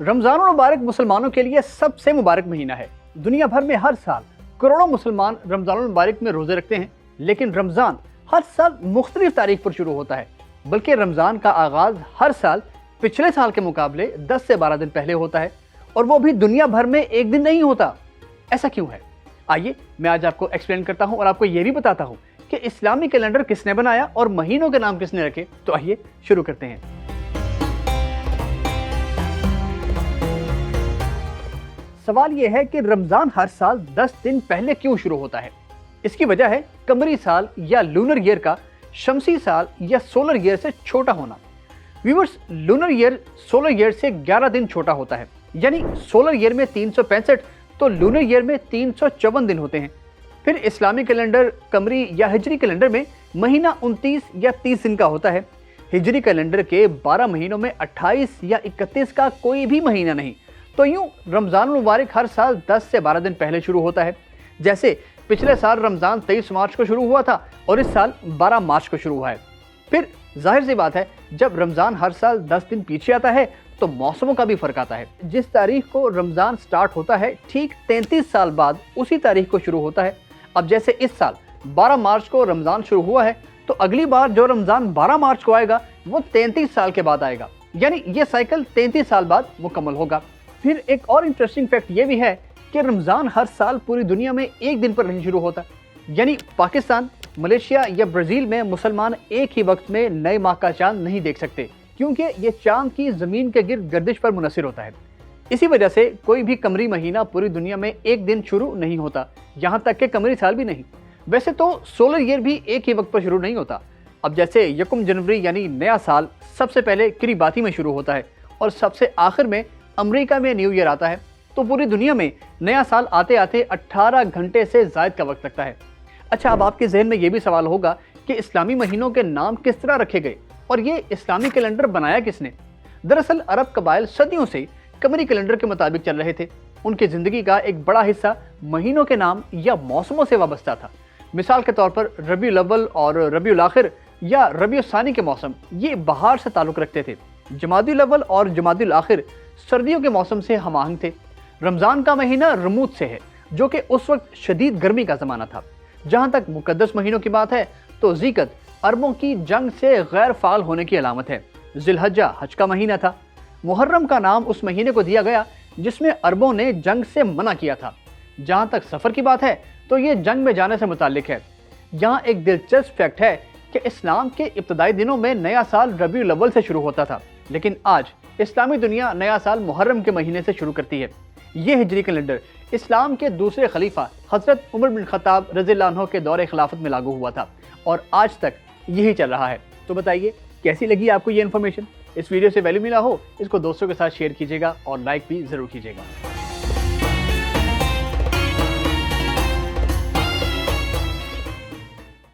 रमज़ान मुबारक मुसलमानों के लिए सबसे मुबारक महीना है। दुनिया भर में हर साल करोड़ों मुसलमान रमज़ान मुबारक में रोज़े रखते हैं, लेकिन रमज़ान हर साल मुख्तलिफ तारीख पर शुरू होता है। बल्कि रमज़ान का आगाज़ हर साल पिछले साल के मुकाबले 10 से 12 दिन पहले होता है, और वो भी दुनिया भर में एक दिन नहीं होता। ऐसा क्यों है? आइए मैं आज आपको एक्सप्लेन करता हूँ और आपको ये भी बताता हूँ कि इस्लामी कैलेंडर किसने बनाया और महीनों के नाम किसने रखे। तो आइए शुरू करते हैं। सवाल यह है कि रमज़ान हर साल 10 दिन पहले क्यों शुरू होता है। इसकी वजह है कमरी साल या लूनर ईयर का शमसी साल या सोलर ईयर से छोटा होना। Viewers, lunar year solar year से 11 दिन छोटा होता है, यानी सोलर ईयर में 365 तो लूनर ईयर में 354 दिन होते हैं। फिर इस्लामी कैलेंडर, कमरी या हिजरी कैलेंडर में महीना 29 या 30 दिन का होता है। हिजरी कैलेंडर के 12 महीनों में 28 या 31 का कोई भी महीना नहीं। तो यूं रमज़ान मुबारक हर साल 10 से 12 दिन पहले शुरू होता है। जैसे पिछले साल रमज़ान 23 मार्च को शुरू हुआ था और इस साल 12 मार्च को शुरू हुआ है। फिर जाहिर सी बात है, जब रमज़ान हर साल 10 दिन पीछे आता है तो मौसमों का भी फ़र्क आता है। जिस तारीख को रमज़ान स्टार्ट होता है ठीक 33 साल बाद उसी तारीख को शुरू होता है। अब जैसे इस साल 12 मार्च को रमज़ान शुरू हुआ है, तो अगली बार जो रमज़ान 12 मार्च को आएगा वो 33 साल के बाद आएगा, यानी ये साइकिल 33 साल बाद मुकम्मल होगा। फिर एक और इंटरेस्टिंग फैक्ट ये भी है कि रमज़ान हर साल पूरी दुनिया में एक दिन पर नहीं शुरू होता। यानी पाकिस्तान, मलेशिया या ब्राज़ील में मुसलमान एक ही वक्त में नए माह का चांद नहीं देख सकते, क्योंकि ये चांद की ज़मीन के गिर्द गर्दिश पर मुनहसर होता है। इसी वजह से कोई भी कमरी महीना पूरी दुनिया में एक दिन शुरू नहीं होता, यहाँ तक कि कमरी साल भी नहीं। वैसे तो सोलर ईयर भी एक ही वक्त पर शुरू नहीं होता। अब जैसे 1 जनवरी यानी नया साल सबसे पहले किरिबाती में शुरू होता है और सबसे आखिर में अमेरिका में न्यू ईयर आता है, तो पूरी दुनिया में नया साल आते आते 18 घंटे से ज़ायद का वक्त लगता है। अच्छा, अब आपके जहन में ये भी सवाल होगा कि इस्लामी महीनों के नाम किस तरह रखे गए और ये इस्लामी कैलेंडर बनाया किसने। दरअसल अरब कबाइल सदियों से कमरी कैलेंडर के मुताबिक चल रहे थे। उनकी ज़िंदगी का एक बड़ा हिस्सा महीनों के नाम या मौसमों से वाबस्ता था। मिसाल के तौर पर रबीउल अव्वल और रबीउल आखिर या रबीउल सानी के मौसम ये बहार से ताल्लुक़ रखते थे। जमादुल अव्वल और जमादुल आखिर सर्दियों के मौसम से हमाहंग थे। रमज़ान का महीना रमूद से है, जो कि उस वक्त शदीद गर्मी का ज़माना था। जहाँ तक मुकद्दस महीनों की बात है तो ज़िकत अरबों की जंग से गैर फाल होने की अलामत है। ज़िलहज्जा हज का महीना था। मुहर्रम का नाम उस महीने को दिया गया जिसमें अरबों ने जंग से मना किया था। जहाँ तक सफ़र की बात है तो ये जंग में जाने से मुताल्लिक है। यहाँ एक दिलचस्प फैक्ट है कि इस्लाम के इब्तदाई दिनों में नया साल रबीउल अव्वल से शुरू होता था, लेकिन आज इस्लामी दुनिया नया साल मुहर्रम के महीने से शुरू करती है। ये हिजरी कैलेंडर इस्लाम के दूसरे खलीफा हज़रत उमर बिन ख़त्ताब रज़ियल्लाहु अन्हु के दौरे खिलाफत में लागू हुआ था और आज तक यही चल रहा है। तो बताइए कैसी लगी आपको ये इन्फॉर्मेशन। इस वीडियो से वैल्यू मिला हो, इसको दोस्तों के साथ शेयर कीजिएगा और लाइक भी ज़रूर कीजिएगा।